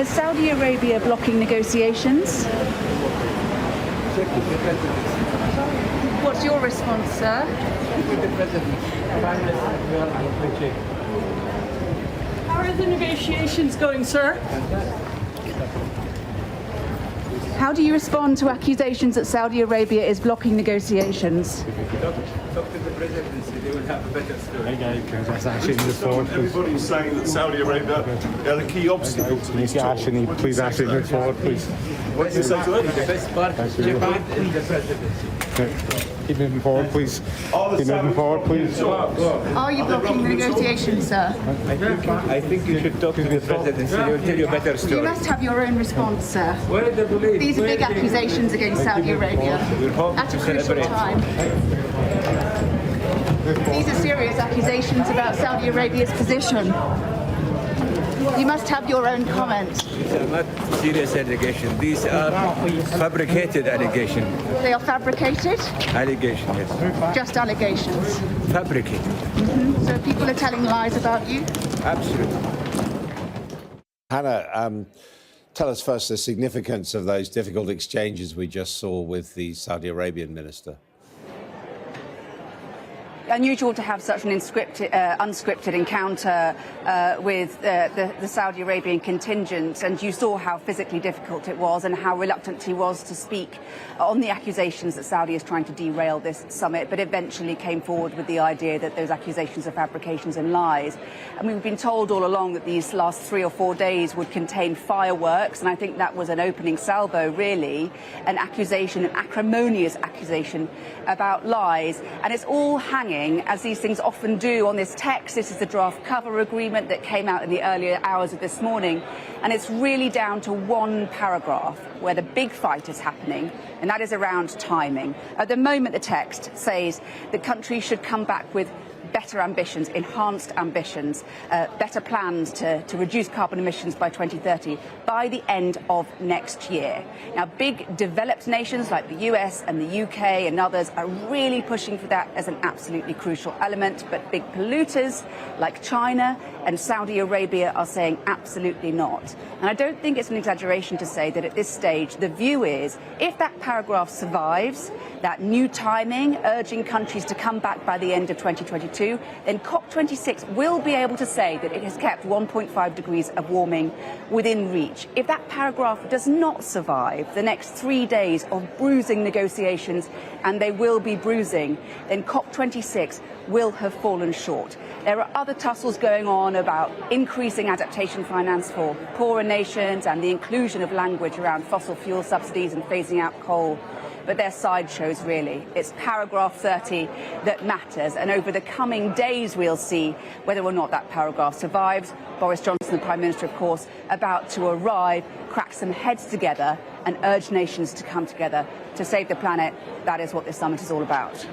Is Saudi Arabia blocking negotiations? What's your response, sir? How are the negotiations going, sir? How do you respond to accusations that Saudi Arabia is blocking negotiations? Talk to the presidency, they will have a better story. Everybody's saying that Saudi Arabia are the key obstacle to these talks. Please actually move forward, please. What do you say to it? The best part of Japan is the presidency. Keep moving forward, please. Keep moving forward, please. Are you blocking the negotiations, sir? I think you should talk to the presidency, they will tell you a better You story. must have your own response, sir. Where is the police? These are big accusations against Saudi Arabia at a crucial time. These are serious accusations about Saudi Arabia's position. You must have your own comment. These are not serious allegations. These are fabricated allegations. They are fabricated? Allegations, yes. Just allegations. Fabricated. So people are telling lies about you? Absolutely. Hannah, tell us first the significance of those difficult exchanges we just saw with the Saudi Arabian minister. Unusual to have such an unscripted encounter with the Saudi Arabian contingent, and you saw how physically difficult it was and how reluctant he was to speak on the accusations that Saudi is trying to derail this summit, but eventually came forward with the idea that those accusations are fabrications and lies. And we've been told all along that these last 3 or 4 days would contain fireworks, and I think that was an opening salvo, really, an accusation, an acrimonious accusation about lies, and it's all hanging, as these things often do, on this text. This is the draft cover agreement that came out in the earlier hours of this morning, and it's really down to one paragraph where the big fight is happening, and that is around timing. At the moment, the text says the country should come back with better ambitions, enhanced ambitions, better plans to reduce carbon emissions by 2030 by the end of next year. Now, big developed nations like the US and the UK and others are really pushing for that as an absolutely crucial element, but big polluters like China and Saudi Arabia are saying absolutely not. And I don't think it's an exaggeration to say that at this stage the view is, if that paragraph survives, that new timing urging countries to come back by the end of 2022, then COP26 will be able to say that it has kept 1.5 degrees of warming within reach. If that paragraph does not survive the next 3 days of bruising negotiations, and they will be bruising, then COP26 will have fallen short. There are other tussles going on about increasing adaptation finance for poorer nations and the inclusion of language around fossil fuel subsidies and phasing out coal. But they're sideshows, really. It's paragraph 30 that matters, and over the coming days we'll see whether or not that paragraph survives. Boris Johnson, the Prime Minister, of course, about to arrive, crack some heads together and urge nations to come together to save the planet. That is what this summit is all about.